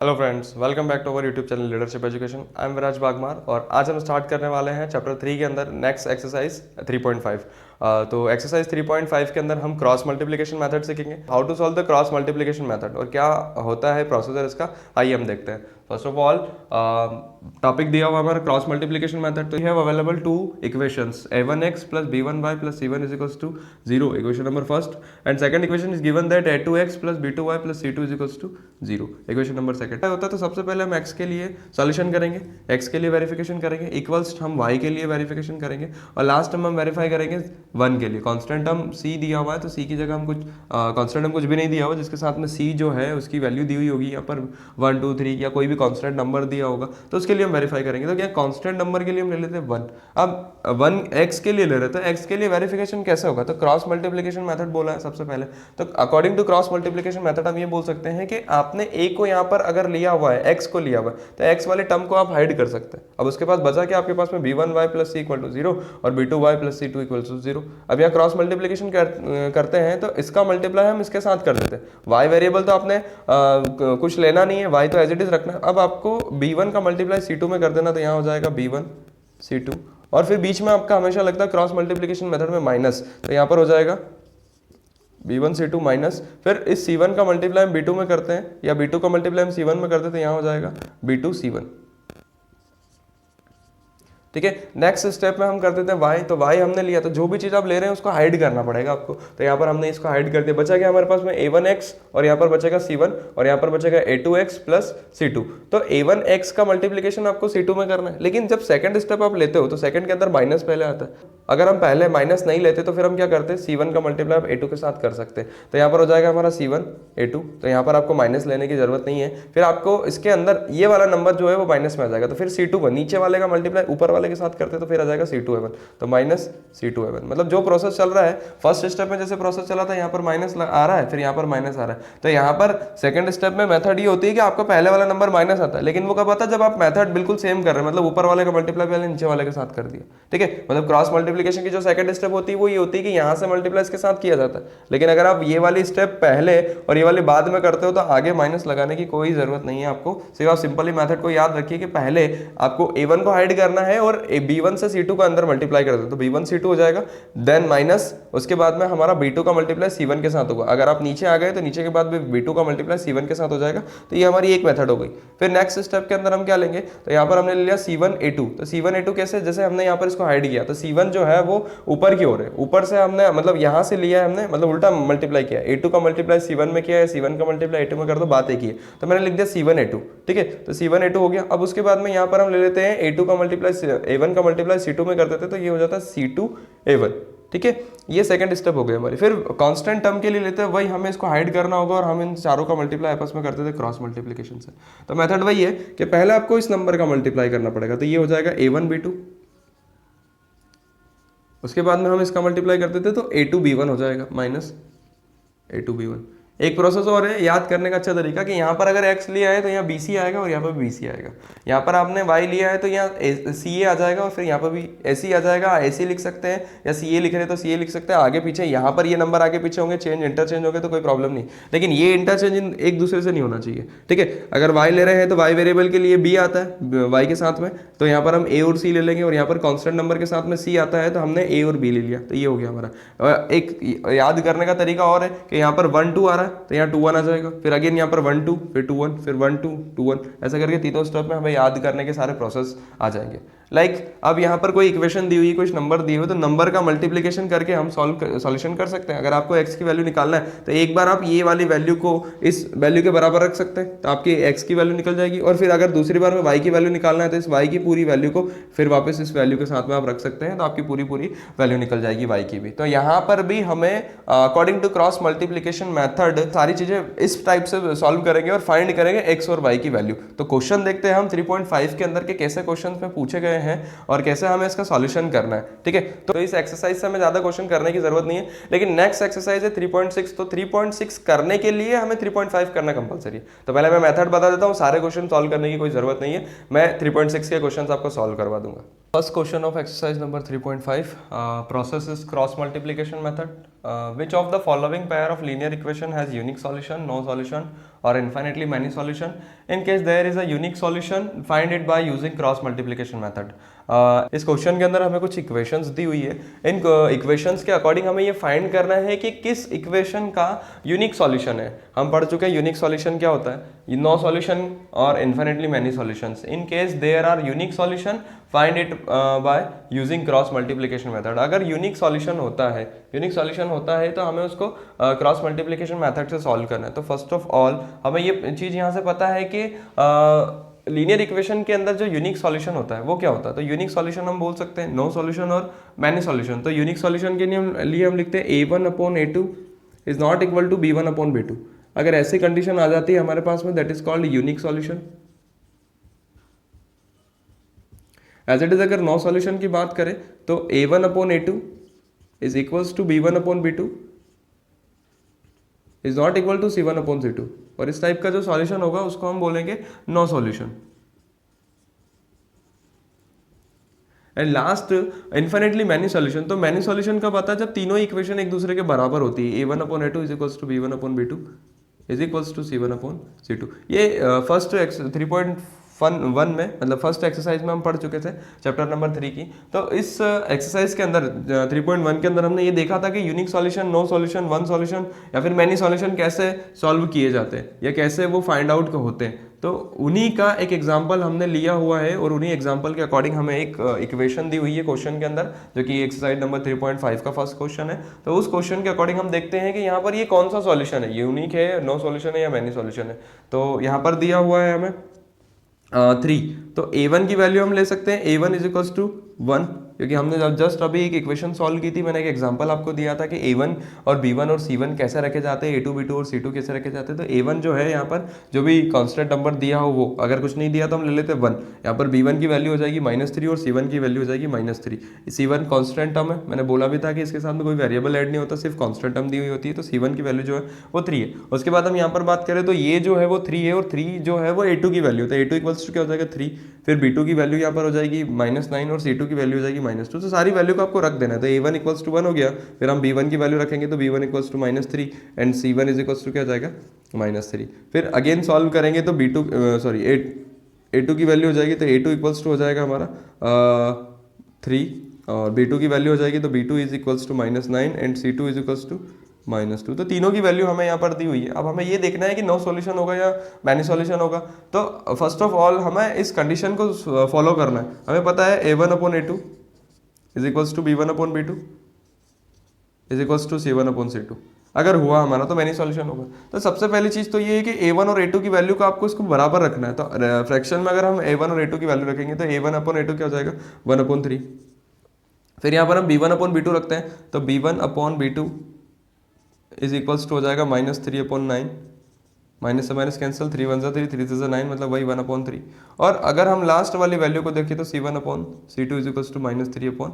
Hello friends, welcome back to our YouTube channel leadership education. I am Viraj Bagmar और आज हम start करने वाले हैं चैप्टर 3 के अंदर नेक्स्ट एक्सरसाइज 3.5। तो एक्सरसाइज 3.5 के अंदर हम क्रॉस मल्टीप्लिकेशन मेथड सीखेंगे, how to solve the cross multiplication method और क्या होता है प्रोसीजर इसका, आइए हम देखते हैं। फर्स्ट ऑफ ऑल टॉपिक दिया हुआ हमारा क्रॉस मल्टीप्लिकेशन मेथड। तो you have available two equations a1x plus b1y plus c1 is equals to 0, equation number first, and second equation is given that a2x plus b2y plus c2 is equals to 0, equation number second होता है। तो सबसे पहले हम x के लिए solution करेंगे, x के लिए वेरिफिकेशन करेंगे, इक्वल्स हम y के लिए वेरिफिकेशन करेंगे और लास्ट हम वेरीफाई करेंगे 1 के लिए। कांस्टेंट हम c दिया हुआ है तो c की जगह हम कुछ कांस्टेंट हम कुछ भी नहीं दिया हुआ, जिसके साथ में c जो है उसकी वैल्यू दी हुई होगी, यहाँ पर 1 2 3 या कोई भी कांस्टेंट नंबर दिया होगा तो उसके लिए हम वेरीफाई करेंगे। तो क्या कांस्टेंट नंबर के लिए हम ले लेते हैं 1। अब 1 x के लिए ले रहे थे, x के लिए वेरिफिकेशन कैसे होगा, तो क्रॉस मल्टीप्लिकेशन मेथड बोला है सबसे पहले। तो according to cross multiplication method हम ये बोल सकते हैं कि आपने a को यहाँ पर अगर लिया हुआ है, x को लिया हुआ है, तो x वाले टर्म को आप हाइड कर सकते हैं। अब उसके पास बचा कि आपके पास में b1y plus c equal to 0 और b2y plus c2 equal to 0। अब यहाँ क्रॉस मल्टीप्लिकेशन करते हैं तो इसका मल्टीप्लाई हम इसके साथ कर देते हैं। y वेरिएबल तो आपने कुछ लेना नहीं है, y तो एज इट इज रखना है। अब आपको b1 का मल्टीप्लाई c2 में कर देना, तो यहाँ हो जाएगा b1 c2 और फिर बीच में आपका हमेशा लगता है क्रॉस मल्टीप्लिकेशन मेथड में माइनस, तो यहाँ पर हो जाएगा b1 c2 माइनस, फिर इस c1 का मल्टीप्लाई हम b2 में करते हैं या b2 का मल्टीप्लाई हम c1 में करते हैं, तो यहाँ हो जाएगा b2 c1। ठीक है, नेक्स्ट स्टेप में हम कर देते हैं y। तो y हमने लिया, तो जो भी चीज आप ले रहे हैं उसको हाइड करना पड़ेगा आपको। तो यहाँ पर हमने इसको हाइड कर दिया, बचा क्या हमारे पास में a1x और यहाँ पर बचेगा c1 और यहाँ पर बचेगा a2x प्लस c2। तो a1x का मल्टीप्लिकेशन आपको c2 में करना है, लेकिन जब सेकंड स्टेप आप लेते हो तो सेकंड के अंदर माइनस पहले आता है। अगर हम पहले माइनस नहीं लेते तो फिर हम क्या करते हैं, c1 का मल्टीप्लाई आप a2 के साथ कर सकते हैं। तो यहाँ पर हो जाएगा हमारा c1 a2, तो यहाँ पर आपको माइनस लेने की जरूरत नहीं है। फिर आपको इसके अंदर ये वाला नंबर जो है वो माइनस में आ जाएगा, तो फिर c2 पर नीचे वाले का मल्टीप्लाई ऊपर वाले के साथ करते हैं, तो फिर आ जाएगा c2a1, तो माइनस c2a1। मतलब जो प्रोसेस चल रहा है फर्स्ट स्टेप में जैसे प्रोसेस चला था, यहाँ पर माइनस आ रहा है, फिर यहाँ पर माइनस आ रहा है। तो यहाँ पर सेकंड स्टेप में मेथड ये होती है कि आपको पहले वाला नंबर माइनस आता है, लेकिन वो कब आता है, जब आप मेथड बिल्कुल सेम कर रहे हैं, मतलब ऊपर वाले का मल्टीप्लाई पहले नीचे वाले के साथ कर दिया। ठीक है, मतलब क्रॉस मल्टीप्लिकेशन की जो सेकंड स्टेप होती है वो ये होती है कि यहाँ से मल्टीप्लाई इसके साथ किया जाता है, लेकिन अगर आप ये वाली स्टेप पहले और ये वाली बाद में करते हो तो आगे माइनस लगाने की कोई जरूरत नहीं है आपको। सिर्फ आप सिंपली मेथड को याद रखिए कि पहले आपको a1 को हाइड करना है और b1 से c2 का अंदर मल्टीप्लाई कर दो, तो b1 c2 हो जाएगा, देन माइनस उसके बाद में हमारा b2 का मल्टीप्लाई c1 के साथ होगा। अगर आप नीचे आ गए तो नीचे के बाद में b2 का मल्टीप्लाई c1 के साथ हो जाएगा। तो ये हमारी एक मेथड हो गई। फिर नेक्स्ट स्टेप के अंदर हम क्या लेंगे, तो यहाँ पर हमने ले लिया c1 a2। तो c1 a2 कैसे, जैसे हमने यहाँ पर इसको हाइड किया, तो c1 जो है वो ऊपर की ओर है, ऊपर से हमने मतलब यहाँ से लिया है हमने, मतलब उल्टा मल्टीप्लाई किया, a2 का मल्टीप्लाई c1 में किया है, c1 का मल्टीप्लाई a2 में कर दो, बात एक ही है। तो मैंने लिख दिया c1 a2। ठीक है, तो c1 a2 हो गया। अब उसके बाद में यहाँ पर हम ले लेते हैं a2 का मल्टीप्लाई a1 का मल्टीप्लाई c2 में कर देते हैं, तो ये हो जाता है c2 a1। ठीक है, ये सेकंड स्टेप हो गया हमारी। फिर कांस्टेंट टर्म के लिए लेते हैं, वही हमें इसको हाइड करना होगा और हम इन चारों का मल्टीप्लाई आपस में करते थे क्रॉस मल्टीप्लिकेशन से। तो मेथड वही है कि पहले आपको इस नंबर का मल्टीप्लाई करना पड़ेगा, तो ये हो जाएगा a1 b2, उसके बाद में हम इसका मल्टीप्लाई करते थे तो a2 b1 हो जाएगा माइनस a2 b1। एक प्रोसेस और है याद करने का अच्छा तरीका कि यहाँ पर अगर x लिया है तो यहाँ bc आएगा और यहाँ पर bc आएगा। यहाँ पर आपने y लिया है तो यहाँ ca आ जाएगा और फिर यहाँ पर भी ac आ जाएगा। ac लिख सकते हैं या ca लिख रहे हैं तो ca लिख सकते हैं, आगे पीछे यहाँ पर ये नंबर आगे पीछे होंगे, चेंज इंटरचेंज होंगे तो कोई प्रॉब्लम नहीं, लेकिन ये इंटरचेंज एक दूसरे से नहीं होना चाहिए। ठीक है, अगर y ले रहे हैं तो y वेरिएबल के लिए b आता है y के साथ में, तो यहाँ पर हम a और c ले लेंगे और यहाँ पर कॉन्स्टेंट नंबर के साथ में c आता है तो हमने a और b ले लिया, तो ये हो गया हमारा। एक याद करने का तरीका और है कि यहाँ पर 1 2 आ रहा है तो यहाँ 2 1 आ जाएगा, फिर अगेन यहाँ पर 1 2 फिर 2 1 फिर 1 2 2 1, ऐसा करके तीनों स्टेप में हमें याद करने के सारे प्रोसेस आ जाएंगे। अब यहाँ पर कोई इक्वेशन दी हुई, कुछ नंबर दिए हुए, तो नंबर का मल्टीप्लिकेशन करके हम सॉल्यूशन कर सकते हैं। अगर आपको x की वैल्यू निकालना है तो एक बार आप ये वाली वैल्यू को इस वैल्यू के बराबर रख सकते हैं, तो आपकी x की वैल्यू निकल जाएगी। और फिर अगर दूसरी बार में y की वैल्यू निकालना है तो इस y की पूरी वैल्यू को फिर वापस इस वैल्यू के साथ में आप रख सकते हैं, तो आपकी पूरी वैल्यू निकल जाएगी y की भी। तो यहाँ पर भी हमें according to cross multiplication method सारी चीजें इस टाइप से सॉल्व करेंगे और फाइंड करेंगे x और y की वैल्यू। तो क्वेश्चन देखते हैं हम 3.5 के अंदर के कैसे क्वेश्चन में पूछे गए हैं और कैसे हमें इसका सॉल्यूशन करना है। ठीक है, तो इस एक्सरसाइज से हमें ज्यादा क्वेश्चन करने की जरूरत नहीं है, लेकिन नेक्स्ट एक्सरसाइज है 3.6। तो 3.6 करने के लिए हमें 3.5 करना कंपलसरी है। तो पहले मैं मेथड बता देता हूँ, सारे क्वेश्चन सॉल्व करने की कोई जरूरत नहीं है, मैं 3.6 के क्वेश्चन आपको सॉल्व करवा दूंगा। First question of exercise number 3.5, process is cross multiplication method. which of the following pair of linear equation has unique solution, no solution or infinitely many solution? In case there is a unique solution, find it by using cross multiplication method. इस question के अंदर हमें कुछ equations दी हुई है, इन equations के according हमें ये फाइंड करना है कि किस इक्वेशन का यूनिक सॉल्यूशन है. हम पढ़ चुके हैं यूनिक सॉल्यूशन क्या होता है, नो सॉल्यूशन और infinitely many solutions. In case there are unique solution, find it by using cross multiplication method. अगर यूनिक सॉल्यूशन होता है तो हमें उसको क्रॉस मल्टीप्लिकेशन मेथड से सॉल्व करना है. तो फर्स्ट ऑफ ऑल हमें ये चीज़ यहाँ से पता है कि लीनियर इक्वेशन के अंदर जो यूनिक सॉल्यूशन होता है वो क्या होता है. तो यूनिक सॉल्यूशन हम बोल सकते हैं नो सॉल्यूशन और मैनी सॉल्यूशन. तो यूनिक सॉल्यूशन के लिए हम लिखते हैं a1/a2 is not equal to b1/b2. अगर ऐसी कंडीशन आ जाती है हमारे पास में, that is called unique solution. As it is अगर नो सॉल्यूशन की बात करें तो a1/a2 is equals to b1/b2 is not equal to c1/c2. और इस टाइप का जो सॉल्यूशन होगा उसको हम बोलेंगे no solution. And last infinitely many solution. तो मैनी सॉल्यूशन कब आता है, जब तीनों इक्वेशन एक दूसरे के बराबर होती है. a1/a2 is equals to b1/b2 is equals to c1/c2. ये फर्स्ट 3.1 में मतलब फर्स्ट एक्सरसाइज में हम पढ़ चुके थे चैप्टर नंबर 3 की. तो इस एक्सरसाइज के अंदर 3.1 के अंदर हमने ये देखा था कि unique solution, no solution, one solution या फिर मैनी सॉल्यूशन कैसे सॉल्व किए जाते हैं या कैसे वो फाइंड आउट होते हैं. तो उन्हीं का एक एग्जाम्पल हमने लिया हुआ है और उन्हीं एग्जाम्पल के अकॉर्डिंग हमें एक इक्वेशन दी हुई है क्वेश्चन के अंदर, जो कि एक्सरसाइज नंबर 3.5 का फर्स्ट क्वेश्चन है. तो उस क्वेश्चन के अकॉर्डिंग हम देखते हैं कि यहाँ पर ये कौन सा सॉल्यूशन है, यूनिक है, नो सॉल्यूशन है या मैनी सॉल्यूशन है. तो यहाँ पर दिया हुआ है हमें 3. तो a1 की वैल्यू हम ले सकते हैं a1 इज इक्वल्स टू 1, क्योंकि हमने जस्ट अभी एक इक्वेशन सॉल्व की थी. मैंने एक एग्जांपल आपको दिया था कि a1 और b1 और c1 कैसे रखे जाते हैं, a2 b2 और c2 कैसे रखे जाते हैं. तो a1 जो है यहाँ पर जो भी कांस्टेंट नंबर दिया हो वो, अगर कुछ नहीं दिया तो हम ले लेते हैं 1. यहाँ पर b1 की वैल्यू हो जाएगी -3 और c1 की वैल्यू हो जाएगी -3. c1 कांस्टेंट टर्म है, मैंने बोला भी था कि इसके साथ में कोई वेरिएबल ऐड नहीं होता, सिर्फ कांस्टेंट टर्म दी हुई होती है. तो c1 की वैल्यू जो है वो 3 है. उसके बाद हम यहाँ पर बात करें तो ये जो है वो 3 है और 3 जो है वो a2 की वैल्यू. तो a2 इक्वल्स टू क्या हो जाएगा 3, फिर b2 की वैल्यू यहाँ पर हो जाएगी -9 और c2 की वैल्यू हो जाएगी -2. तो सारी वैल्यू को आपको रख देना है. तो a1 इक्वल्स टू 1 हो गया, फिर हम b1 की वैल्यू रखेंगे तो b1 equals to -3 and c1 is equals to क्या हो जाएगा -3. फिर अगेन सॉल्व करेंगे तो a2 की वैल्यू हो जाएगी तो a2 इक्वल्स टू हो जाएगा हमारा 3 और b2 की वैल्यू हो जाएगी तो b2 is equals to -9 and c2 is equals to -2. तो तीनों की वैल्यू हमें यहाँ पर दी हुई है. अब हमें ये देखना है कि नो सॉल्यूशन होगा या मैनी सॉल्यूशन होगा. तो फर्स्ट ऑफ ऑल हमें इस कंडीशन को फॉलो करना है. हमें पता है a1/a2 is equals to b1/b2 is equals to c1/c2. अगर हुआ हमारा तो मैनी सॉल्यूशन होगा. तो सबसे पहली चीज़ तो ये है कि a1 और a2 की वैल्यू को आपको इसको बराबर रखना है. तो फ्रैक्शन में अगर हम a1 और a2 की वैल्यू रखेंगे तो a1/a2 क्या हो जाएगा 1/3. फिर यहाँ पर हम b1/b2 रखते हैं तो b1/b2 इज इक्वल्स टू हो जाएगा -3/9. माइनस से माइनस कैंसिल, 3 1 3 3 3 9 मतलब वही 1/3. और अगर हम लास्ट वाली वैल्यू को देखें तो c1/c2 is equals to -3/2.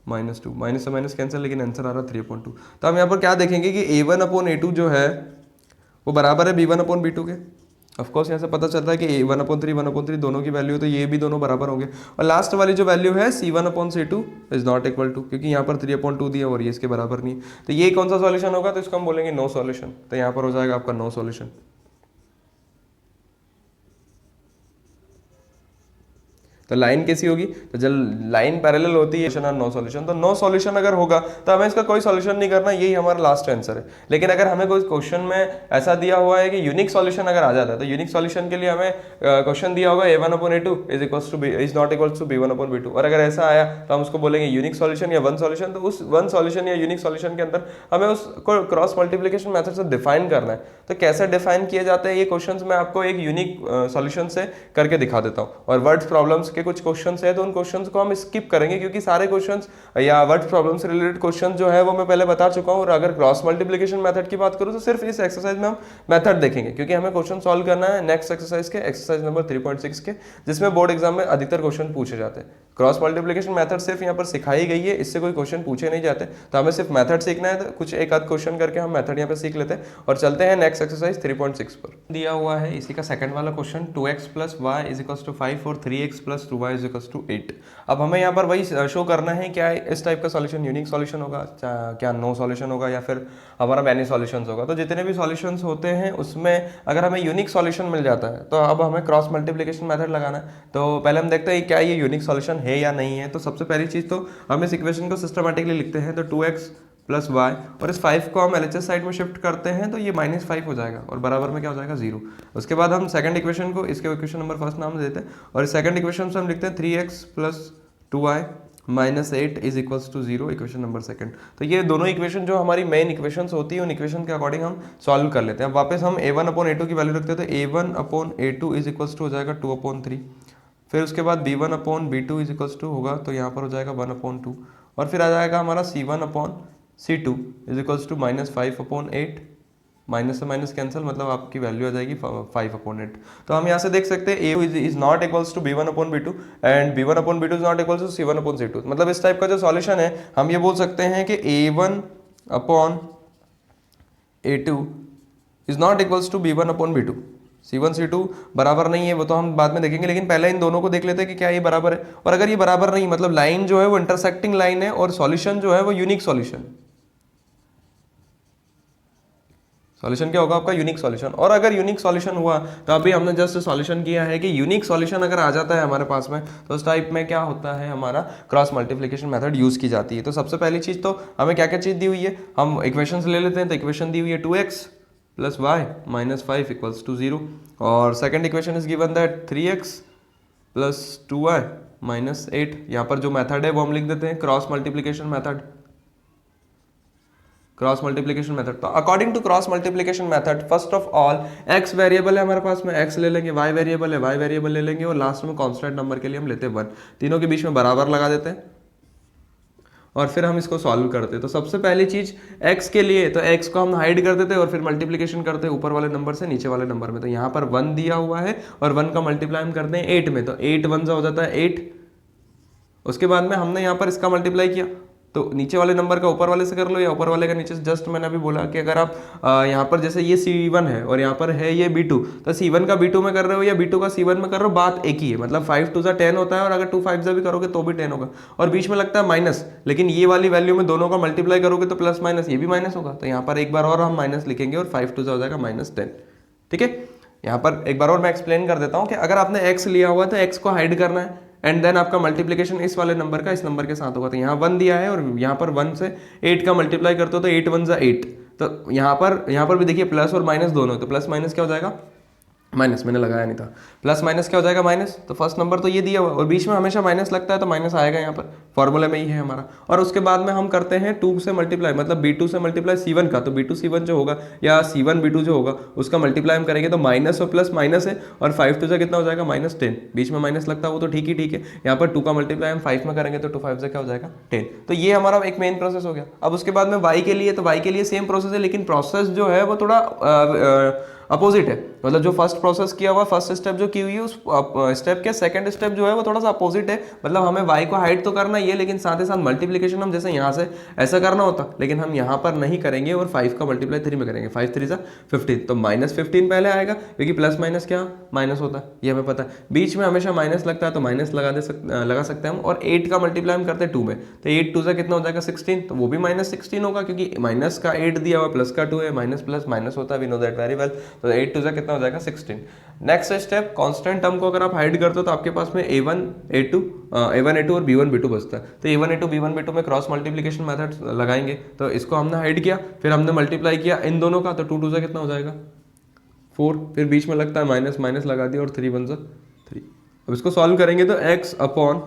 Minus से माइनस कैंसिल, लेकिन आंसर आ रहा 3/2. तो हम यहाँ पर क्या देखेंगे कि a1/a2 जो है वो बराबर है b1/b2 के. ऑफकोर्स यहाँ से पता चलता है कि 1/3 दोनों की वैल्यू, तो ये भी दोनों बराबर होंगे. और लास्ट वाली जो वैल्यू है c1/c2 is not equal to, क्योंकि यहाँ पर 3/2 दिया और ये इसके बराबर नहीं है. तो ये कौन सा सॉल्यूशन होगा, तो इसको हम बोलेंगे नो सॉल्यूशन. तो यहाँ पर हो जाएगा आपका नो सॉल्यूशन. तो लाइन कैसी होगी, तो जब लाइन पैरेलल होती है नो सॉल्यूशन. तो नो सॉल्यूशन अगर होगा तो हमें इसका कोई सॉल्यूशन नहीं करना, यही हमारा लास्ट आंसर है. लेकिन अगर हमें कोई क्वेश्चन में ऐसा दिया हुआ है कि यूनिक सॉल्यूशन अगर आ जाता है, तो यूनिक सॉल्यूशन के लिए हमें क्वेश्चन दिया होगा a1/a2 is not equals to b1/b2. और अगर ऐसा आया तो हम उसको बोलेंगे यूनिक सॉल्यूशन या वन सॉल्यूशन. तो उस वन सॉल्यूशन या यूनिक सॉल्यूशन के अंदर हमें उसको क्रॉस मल्टीप्लिकेशन मेथड से डिफाइन करना है. तो कैसे डिफाइन किए जाते हैं ये क्वेश्चंस मैं आपको एक यूनिक सॉल्यूशन से करके दिखा देता हूँ. और वर्ड्स प्रॉब्लम्स के कुछ क्वेश्चंस है तो उन क्वेश्चंस को हम स्किप करेंगे, क्योंकि सारे क्वेश्चंस या वर्ड्स प्रॉब्लम से रिलेटेड क्वेश्चन जो है वो मैं पहले बता चुका हूँ. और अगर क्रॉस मल्टीप्लिकेशन मेथड की बात करूँ तो सिर्फ इस एक्सरसाइज में हम मेथड देखेंगे, क्योंकि हमें क्वेश्चन सॉल्व करना है नेक्स्ट एक्सरसाइज के, एक्सरसाइज नंबर 3.6 के, जिसमें बोर्ड एग्जाम में अधिकतर क्वेश्चन पूछे जाते हैं. क्रॉस मल्टीप्लिकेशन मेथड सिर्फ यहाँ पर सिखाई गई है, इससे कोई क्वेश्चन पूछे नहीं जाते, तो हमें सिर्फ मेथड सीखना है। तो कुछ एक आध क्वेश्चन करके हम मेथड यहाँ पे सीख लेते हैं और चलते हैं नेक्स्ट एक्सरसाइज 3.6 पर। दिया हुआ है इसी का सेकंड वाला क्वेश्चन, 2x + y = 5 और 3x + 2y = 8। अब हमें यहाँ पर वही शो करना है क्या इस टाइप का सॉल्यूशन यूनिक सॉल्यूशन होगा, क्या नो सॉल्यूशन होगा, या फिर हमारा मैनी सॉल्यूशंस होगा। तो जितने भी सॉल्यूशंस होते हैं उसमें अगर हमें यूनिक सॉल्यूशन मिल जाता है तो अब हमें क्रॉस मल्टीप्लिकेशन मेथड लगाना है। तो पहले हम देखते हैं क्या ये यूनिक सॉल्यूशन है या नहीं है। तो सबसे पहली चीज तो हम इस इक्वेशन को सिस्टमैटिकली लिखते हैं। तो 2x + y और इस 5 को हम LHS साइड में शिफ्ट करते हैं तो ये -5 हो जाएगा और बराबर में क्या हो जाएगा 0। उसके बाद हम सेकंड इक्वेशन को इसके इक्वेशन नंबर फर्स्ट नाम देते हैं और सेकंड इक्वेशन से हम लिखते हैं 3x + 2y - 8 = 0, equation number second. तो ये दोनों इक्वेशन जो हमारी मेन इक्वेशंस होती है उन इक्वेशन के अकॉर्डिंग हम सॉल्व कर लेते हैं। अब वापस हम a1/a2 की वैल्यू रखते हैं तो a1/a2 = हो जाएगा 2/3। फिर उसके बाद b1/b2 = होगा तो यहाँ पर हो जाएगा 1/2 और फिर आ जाएगा हमारा c1/c2 = -5/8। माइनस से माइनस कैंसिल, मतलब आपकी वैल्यू आ जाएगी 5/8। तो हम यहाँ से देख सकते हैं a is not equals to b1/b2 and b1/b2 is not equals to c1/c2। मतलब इस टाइप का जो सॉल्यूशन है हम ये बोल सकते हैं कि a1/a2 is not equals to b1/b2। c1 c2 बराबर नहीं है वो तो हम बाद में देखेंगे, लेकिन पहले इन दोनों को देख लेते हैं कि क्या ये बराबर है। और अगर ये बराबर नहीं मतलब लाइन जो है वो इंटरसेक्टिंग लाइन है और सॉल्यूशन जो है वो यूनिक सॉल्यूशन, सॉल्यूशन क्या होगा आपका यूनिक सॉल्यूशन। और अगर यूनिक सॉल्यूशन हुआ तो अभी हमने जस्ट सॉल्यूशन किया है कि यूनिक सॉल्यूशन अगर आ जाता है हमारे पास में तो उस टाइप में क्या होता है हमारा क्रॉस मल्टीप्लिकेशन मेथड यूज की जाती है। तो सबसे पहली चीज तो हमें क्या क्या चीज दी हुई है, हम इक्वेशंस ले लेते हैं। तो इक्वेशन दी हुई है 2x + y - 5 = 0 और second equation is given that 3x + 2y - 8। यहाँ पर जो मेथड है वो हम लिख देते हैं cross multiplication method. Cross multiplication method, तो according to cross multiplication method first of all x variable है हमारे पास में, x ले लेंगे, y वेरिएबल है, y वेरिएबल ले लेंगे और लास्ट में कांस्टेंट नंबर के लिए हम लेते हैं 1। तीनों के बीच में बराबर लगा देते हैं और फिर हम इसको सॉल्व करते हैं। तो सबसे पहली चीज x के लिए तो x को हम हाइड कर देते हैं और फिर मल्टीप्लिकेशन करते हैं ऊपर वाले नंबर से नीचे वाले नंबर में। तो यहाँ पर 1 दिया हुआ है और 1 का मल्टीप्लाई हम करते हैं 8 में, तो 8 1 हो जाता है 8। उसके बाद में हमने यहाँ पर इसका मल्टीप्लाई किया तो नीचे वाले नंबर का ऊपर वाले से कर लो या ऊपर वाले का नीचे से। जस्ट मैंने अभी बोला कि अगर आप यहाँ पर जैसे ये C1 है और यहाँ पर है ये B2, तो C1 का B2 में कर रहे हो या B2 का C1 में कर रहे हो, बात एक ही है। मतलब 5 2 10 होता है और अगर 2 5 भी करोगे तो भी 10 होगा और बीच में लगता है माइनस, लेकिन ये वाली वैल्यू में दोनों का मल्टीप्लाई करोगे तो प्लस माइनस ये भी माइनस होगा। तो यहाँ पर एक बार और हम माइनस लिखेंगे और 5 2 हो जाएगा -10। ठीक है, यहाँ पर एक बार और मैं एक्सप्लेन कर देता हूँ कि अगर आपने x लिया हुआ तो x को हाइड करना है एंड देन आपका मल्टीप्लिकेशन इस वाले नंबर का इस नंबर के साथ होगा। तो यहाँ 1 दिया है और यहाँ पर 1 से 8 का मल्टीप्लाई करते हो तो 8 1 8। तो यहाँ पर भी देखिए प्लस और माइनस दोनों, तो प्लस माइनस क्या हो जाएगा माइनस, मैंने लगाया नहीं था, प्लस माइनस क्या हो जाएगा माइनस। तो फर्स्ट नंबर तो ये दिया हुआ और बीच में हमेशा माइनस लगता है तो माइनस आएगा यहाँ पर, फॉर्मूला में ही है हमारा। और उसके बाद में हम करते हैं 2 से मल्टीप्लाई, मतलब B2 से मल्टीप्लाई C1 का, तो B2 C1 जो होगा या C1 B2 जो होगा उसका मल्टीप्लाई हम करेंगे तो माइनस और प्लस माइनस है और 5 2 से कितना हो जाएगा -10। बीच में माइनस लगता है वो तो ठीक है। यहाँ पर 2 का मल्टीप्लाई हम 5 में करेंगे तो 2 5 से क्या हो जाएगा 10। तो ये हमारा एक मेन प्रोसेस हो गया। अब उसके बाद में y के लिए, तो y के लिए सेम प्रोसेस है लेकिन प्रोसेस जो है वो थोड़ा अपोजिट है। मतलब जो फर्स्ट प्रोसेस किया हुआ, फर्स्ट स्टेप जो की हुई है उस स्टेप के सेकंड स्टेप जो है वो थोड़ा सा अपोजिट है। मतलब हमें y को हाइड तो करना ही है लेकिन साथ ही साथ मल्टीप्लिकेशन हम जैसे यहाँ से ऐसा करना होता, लेकिन हम यहाँ पर नहीं करेंगे और 5 का मल्टीप्लाई 3 में करेंगे। 5 3 15, तो -15 पहले आएगा क्योंकि प्लस माइनस क्या माइनस होता है ये हमें पता है। बीच में हमेशा माइनस लगता है तो माइनस लगा सकते हैं हम। और 8 का मल्टीप्लाई हम करते हैं 2 में, तो 8 2 से कितना हो जाएगा 16, तो वो भी -16 होगा क्योंकि माइनस का 8 दिया हुआ प्लस का 2 है, माइनस प्लस माइनस होता है, we know that very well. तो 8 2 से कितना हो जाएगा 16। नेक्स्ट स्टेप, कांस्टेंट टर्म को अगर आप हाइड करते हो तो आपके पास में A1 A2 और B1 B2 बचता है। तो A1 A2 B1 B2 में क्रॉस मल्टीप्लिकेशन मेथड लगाएंगे। तो इसको हमने हाइड किया, फिर हमने मल्टीप्लाई किया इन दोनों का, तो 2 2 से कितना हो जाएगा 4, फिर बीच में लगता है माइनस, माइनस लगा दिया और 3 1 3। अब इसको सॉल्व करेंगे तो x upon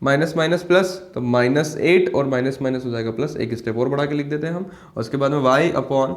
minus minus plus, तो -8 और माइनस माइनस हो जाएगा प्लस, एक स्टेप और बढ़ा के लिख देते हैं हम। और उसके बाद में y अपॉन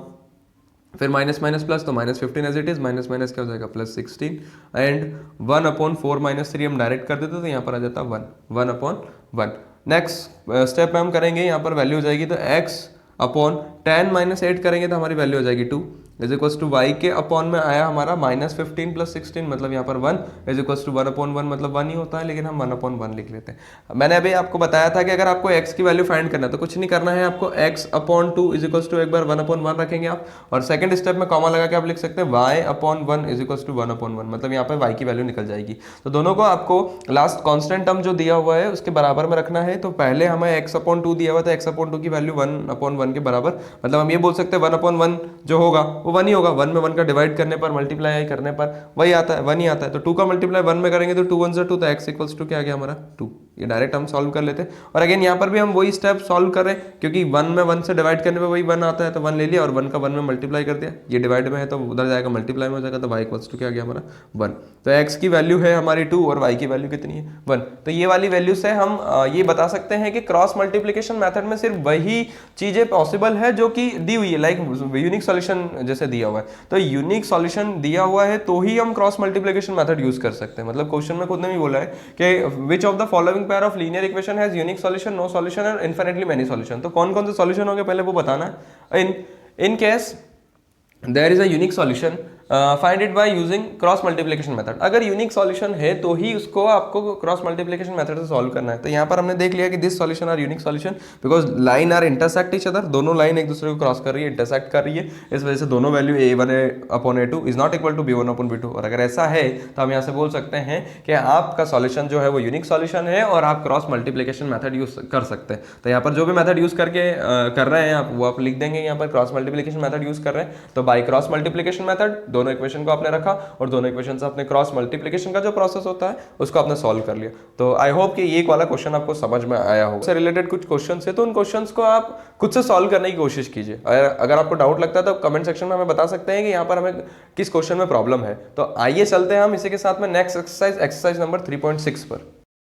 फिर माइनस माइनस प्लस, तो -15 as it is, minus minus क्या हो जाएगा +16 एंड 1/4 - 3 हम डायरेक्ट कर देते तो यहाँ पर आ जाता 1/1। नेक्स्ट स्टेप में हम करेंगे, यहाँ पर वैल्यू हो जाएगी तो x अपॉन 10 - 8 करेंगे तो हमारी वैल्यू हो जाएगी 2 इज इक्वल टू वाई के अपॉन में आया हमारा -15 + 16, मतलब यहाँ पर 1 इज इक्वल टू 1/1, मतलब 1 ही होता है, लेकिन हम 1/1 लिख लेते हैं। मैंने अभी आपको बताया था कि अगर आपको x की वैल्यू फाइंड करना है तो कुछ नहीं करना है, आपको x/2 इज इक्वल टू एक बार 1/1 रखेंगे आप, और सेकंड स्टेप में कॉमा लगा के आप लिख सकते हैं y/1 इज इक्वल टू 1/1, मतलब यहाँ पर y की वैल्यू निकल जाएगी। तो दोनों को आपको लास्ट कांस्टेंट टर्म जो दिया हुआ है उसके बराबर में रखना है। तो पहले हमें x/2 दिया हुआ था, x/2 की वैल्यू 1/1 के बराबर, मतलब हम ये बोल सकते हैं 1/1 जो होगा वो 1 ही होगा। 1 में 1 का डिवाइड करने पर, मल्टीप्लाई करने पर वही आता है, 1 ही आता है। तो 2 का मल्टीप्लाई 1 में करेंगे तो 2 1 2, तो x इक्वल्स टू क्या आ गया हमारा 2। ये डायरेक्ट हम सॉल्व कर लेते हैं। और अगेन यहाँ पर भी हम वही स्टेप सॉल्व कर रहे हैं, क्योंकि 1 में 1 से डिवाइड करने पर वही 1 आता है, तो 1 ले लिया और 1 का 1 में मल्टीप्लाई कर दिया। ये डिवाइड में है तो उधर जाएगा मल्टीप्लाई में हो जाएगा, तो y इक्वल्स टू क्या आ गया हमारा 1। तो x की वैल्यू है हमारी 2 और y की वैल्यू कितनी है 1। तो ये वाली वैल्यू से हम ये बता सकते हैं कि क्रॉस मल्टीप्लिकेशन मेथड में सिर्फ वही चीजें पॉसिबल है जो कि दी हुई है, लाइक यूनिक सॉल्यूशन जैसे दिया हुआ है। तो यूनिक सॉल्यूशन दिया हुआ है तो ही हम क्रॉस मल्टीप्लिकेशन मेथड यूज कर सकते हैं। मतलब क्वेश्चन में खुद ने भी बोला है कि which of the following pair of linear equation has unique solution, no solution and infinitely many solution. तो कौन कौन से सॉल्यूशन होंगे पहले वो बताना है। In case there is a unique solution, find it by using cross multiplication method. अगर यूनिक सॉल्यूशन है तो ही उसको आपको क्रॉस मल्टीप्लिकेशन मेथड से सॉल्व करना है। तो यहाँ पर हमने देख लिया कि this solution are unique solution because line are intersect each other, दोनों लाइन एक दूसरे को क्रॉस कर रही है, इंटरसेक्ट कर रही है, इस वजह से दोनों value a1/a2 is not equal to b1/b2। और अगर ऐसा है तो हम यहाँ से बोल सकते हैं कि आपका सॉल्यूशन जो है वो यूनिक सॉल्यूशन है और आप क्रॉस मल्टीप्लिकेशन मेथड यूज कर सकते हैं। तो यहाँ पर जो भी मेथड यूज करके कर रहे हैं आप, वो आप लिख देंगे यहाँ पर क्रॉस मल्टीप्लिकेशन मेथड यूज कर रहे हैं। तो बाय क्रॉस मल्टीप्लिकेशन मेथड दोनों इक्वेशन को आपने रखा और दोनों इक्वेशन से अपने क्रॉस मल्टीप्लिकेशन का जो प्रोसेस होता है उसको आपने सॉल्व कर लिया। तो आई होप कि ये वाला क्वेश्चन आपको समझ में आया होगा। इससे रिलेटेड कुछ क्वेश्चन है तो उन क्वेश्चंस को आप खुद से सॉल्व करने की कोशिश कीजिए। अगर आपको डाउट लगता है तो कमेंट सेक्शन में हमें बता सकते हैं कि यहाँ पर हमें किस क्वेश्चन में प्रॉब्लम है। तो आइए चलते हैं हम इसी के साथ में नेक्स्ट एक्सरसाइज नंबर 3.6 पर।